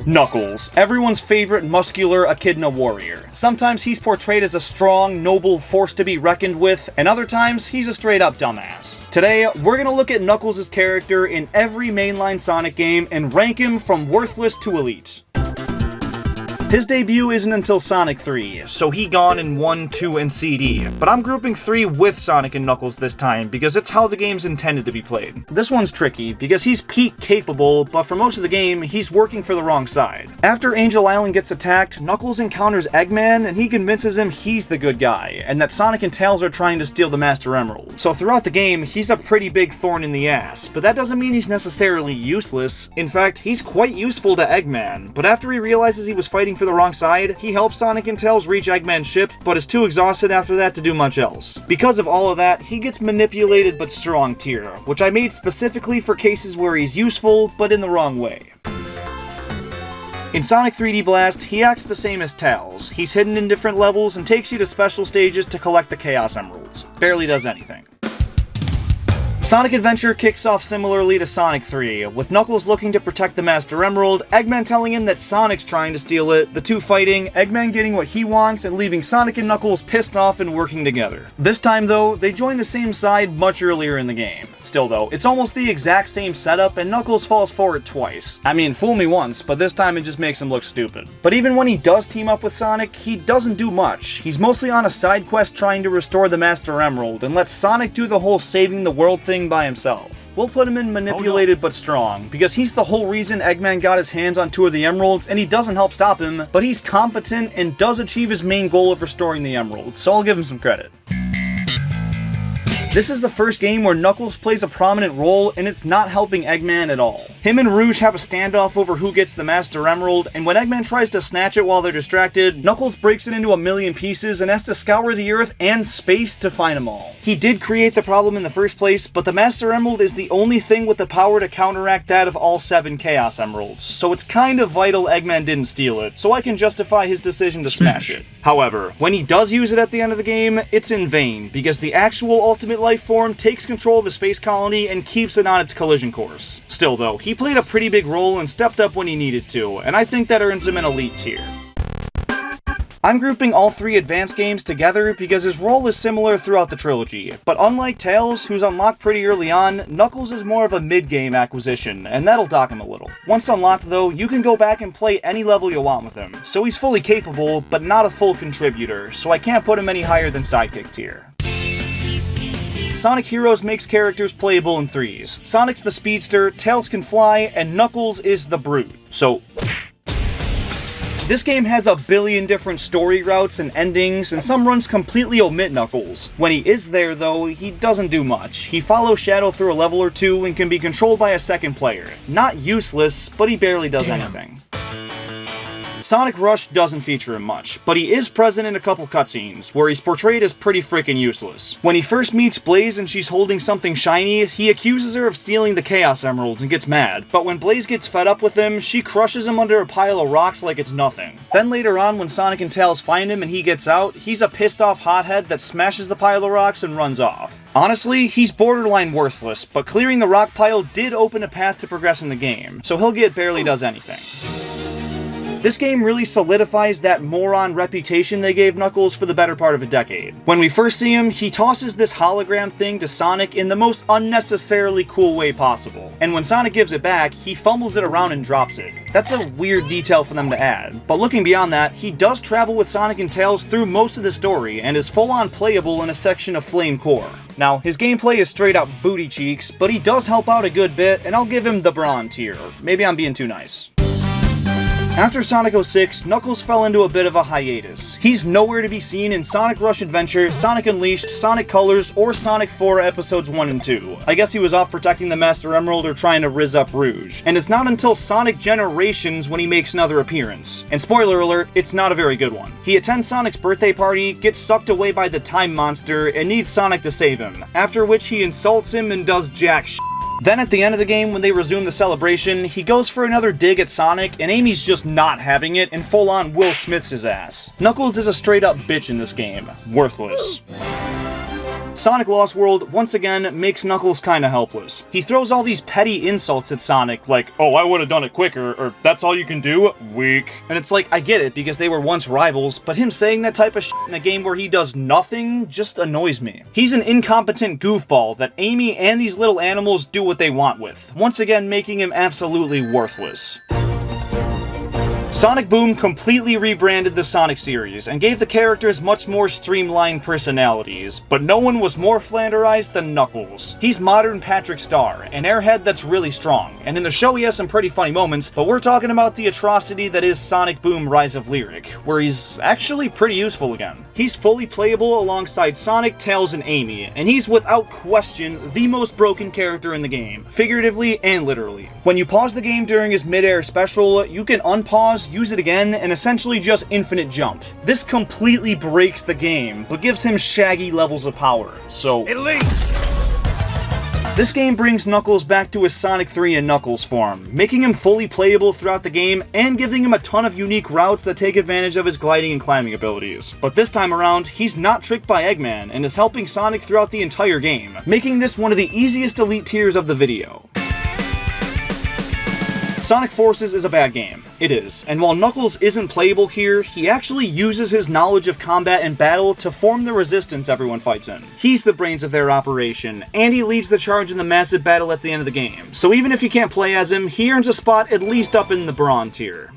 Knuckles, everyone's favorite muscular echidna warrior. Sometimes he's portrayed as a strong, noble force to be reckoned with, and other times he's a straight up dumbass. Today, we're gonna look at Knuckles' character in every mainline Sonic game and rank him from worthless to elite. His debut isn't until Sonic 3, so he gone in 1, 2, and CD, but I'm grouping 3 with Sonic and Knuckles this time because it's how the game's intended to be played. This one's tricky because he's peak capable, but for most of the game, he's working for the wrong side. After Angel Island gets attacked, Knuckles encounters Eggman and he convinces him he's the good guy, and that Sonic and Tails are trying to steal the Master Emerald. So throughout the game, he's a pretty big thorn in the ass, but that doesn't mean he's necessarily useless. In fact, he's quite useful to Eggman, but after he realizes he was fighting for the wrong side, he helps Sonic and Tails reach Eggman's ship, but is too exhausted after that to do much else. Because of all of that, he gets manipulated but strong tier, which I made specifically for cases where he's useful, but in the wrong way. In Sonic 3D Blast, he acts the same as Tails. He's hidden in different levels and takes you to special stages to collect the Chaos Emeralds. Barely does anything. Sonic Adventure kicks off similarly to Sonic 3, with Knuckles looking to protect the Master Emerald, Eggman telling him that Sonic's trying to steal it, the two fighting, Eggman getting what he wants, and leaving Sonic and Knuckles pissed off and working together. This time though, they join the same side much earlier in the game. Still though, it's almost the exact same setup and Knuckles falls for it twice. I mean, fool me once, but this time it just makes him look stupid. But even when he does team up with Sonic, he doesn't do much. He's mostly on a side quest trying to restore the Master Emerald, and lets Sonic do the whole saving the world thing by himself. We'll put him in manipulated but strong, because he's the whole reason Eggman got his hands on 2 of the emeralds, and he doesn't help stop him, but he's competent and does achieve his main goal of restoring the emerald, so I'll give him some credit. This is the first game where Knuckles plays a prominent role, and it's not helping Eggman at all. Him and Rouge have a standoff over who gets the Master Emerald, and when Eggman tries to snatch it while they're distracted, Knuckles breaks it into a million pieces and has to scour the earth and space to find them all. He did create the problem in the first place, but the Master Emerald is the only thing with the power to counteract that of all 7 Chaos Emeralds, so it's kind of vital Eggman didn't steal it, so I can justify his decision to smash it. However, when he does use it at the end of the game, it's in vain, because the actual ultimate life form takes control of the space colony and keeps it on its collision course. Still though, he played a pretty big role and stepped up when he needed to, and I think that earns him an elite tier. I'm grouping all 3 advanced games together because his role is similar throughout the trilogy, but unlike Tails, who's unlocked pretty early on, Knuckles is more of a mid-game acquisition, and that'll dock him a little. Once unlocked though, you can go back and play any level you want with him, so he's fully capable, but not a full contributor, so I can't put him any higher than sidekick tier. Sonic Heroes makes characters playable in 3s. Sonic's the speedster, Tails can fly, and Knuckles is the brute. So, this game has a billion different story routes and endings, and some runs completely omit Knuckles. When he is there though, he doesn't do much. He follows Shadow through a level or 2 and can be controlled by a second player. Not useless, but he barely does anything. Sonic Rush doesn't feature him much, but he is present in a couple cutscenes, where he's portrayed as pretty freaking useless. When he first meets Blaze and she's holding something shiny, he accuses her of stealing the Chaos Emeralds and gets mad, but when Blaze gets fed up with him, she crushes him under a pile of rocks like it's nothing. Then later on, when Sonic and Tails find him and he gets out, he's a pissed off hothead that smashes the pile of rocks and runs off. Honestly, he's borderline worthless, but clearing the rock pile did open a path to progress in the game, so he'll get barely does anything. This game really solidifies that moron reputation they gave Knuckles for the better part of a decade. When we first see him, he tosses this hologram thing to Sonic in the most unnecessarily cool way possible. And when Sonic gives it back, he fumbles it around and drops it. That's a weird detail for them to add. But looking beyond that, he does travel with Sonic and Tails through most of the story and is full-on playable in a section of Flame Core. Now, his gameplay is straight up booty cheeks, but he does help out a good bit, and I'll give him the bronze tier. Maybe I'm being too nice. After Sonic 06, Knuckles fell into a bit of a hiatus. He's nowhere to be seen in Sonic Rush Adventure, Sonic Unleashed, Sonic Colors, or Sonic 4 Episodes 1 and 2. I guess he was off protecting the Master Emerald or trying to rizz up Rouge. And it's not until Sonic Generations when he makes another appearance. And spoiler alert, it's not a very good one. He attends Sonic's birthday party, gets sucked away by the Time Monster, and needs Sonic to save him, after which he insults him and does jack shit. Then at the end of the game, when they resume the celebration, he goes for another dig at Sonic, and Amy's just not having it and full-on Will Smiths his ass. Knuckles is a straight-up bitch in this game. Worthless. Sonic Lost World, once again, makes Knuckles kinda helpless. He throws all these petty insults at Sonic, like, oh, I would've done it quicker, or that's all you can do? Weak. And it's like, I get it, because they were once rivals, but him saying that type of shit in a game where he does nothing just annoys me. He's an incompetent goofball that Amy and these little animals do what they want with, once again making him absolutely worthless. Sonic Boom completely rebranded the Sonic series and gave the characters much more streamlined personalities, but no one was more flanderized than Knuckles. He's modern Patrick Star, an airhead that's really strong, and in the show he has some pretty funny moments, but we're talking about the atrocity that is Sonic Boom Rise of Lyric, where he's actually pretty useful again. He's fully playable alongside Sonic, Tails, and Amy, and he's without question the most broken character in the game, figuratively and literally. When you pause the game during his mid-air special, you can unpause, use it again, and essentially just infinite jump. This completely breaks the game, but gives him shaggy levels of power, so elite! This game brings Knuckles back to his Sonic 3 and Knuckles form, making him fully playable throughout the game and giving him a ton of unique routes that take advantage of his gliding and climbing abilities. But this time around, he's not tricked by Eggman and is helping Sonic throughout the entire game, making this one of the easiest elite tiers of the video. Sonic Forces is a bad game. It is, and while Knuckles isn't playable here, he actually uses his knowledge of combat and battle to form the resistance everyone fights in. He's the brains of their operation, and he leads the charge in the massive battle at the end of the game. So even if you can't play as him, he earns a spot at least up in the bronze tier.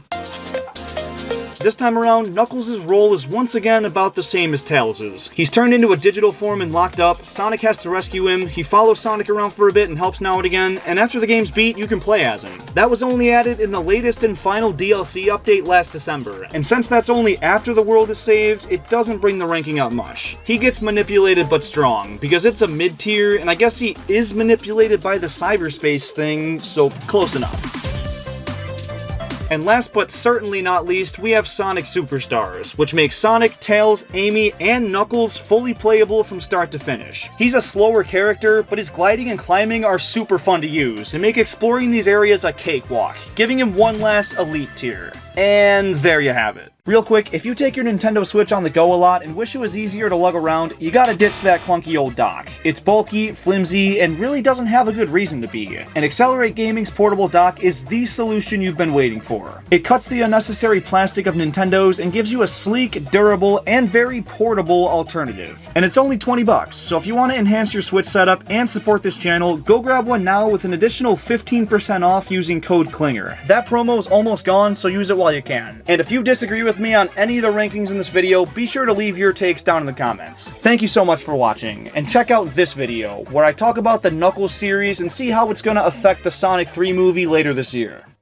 This time around, Knuckles' role is once again about the same as Tails'. He's turned into a digital form and locked up, Sonic has to rescue him, he follows Sonic around for a bit and helps now and again, and after the game's beat, you can play as him. That was only added in the latest and final DLC update last December, and since that's only after the world is saved, it doesn't bring the ranking up much. He gets manipulated but strong, because it's a mid-tier, and I guess he is manipulated by the cyberspace thing, so close enough. And last but certainly not least, we have Sonic Superstars, which makes Sonic, Tails, Amy, and Knuckles fully playable from start to finish. He's a slower character, but his gliding and climbing are super fun to use, and make exploring these areas a cakewalk, giving him one last elite tier. And there you have it. Real quick, if you take your Nintendo Switch on the go a lot and wish it was easier to lug around, you gotta ditch that clunky old dock. It's bulky, flimsy, and really doesn't have a good reason to be. And Accelerate Gaming's portable dock is the solution you've been waiting for. It cuts the unnecessary plastic of Nintendo's and gives you a sleek, durable, and very portable alternative. And it's only 20 bucks, so if you want to enhance your Switch setup and support this channel, go grab one now with an additional 15% off using code Klinger. That promo is almost gone, so use it while you can. And if you disagree with me on any of the rankings in this video, be sure to leave your takes down in the comments. Thank you so much for watching, and check out this video, where I talk about the Knuckles series and see how it's going to affect the Sonic 3 movie later this year.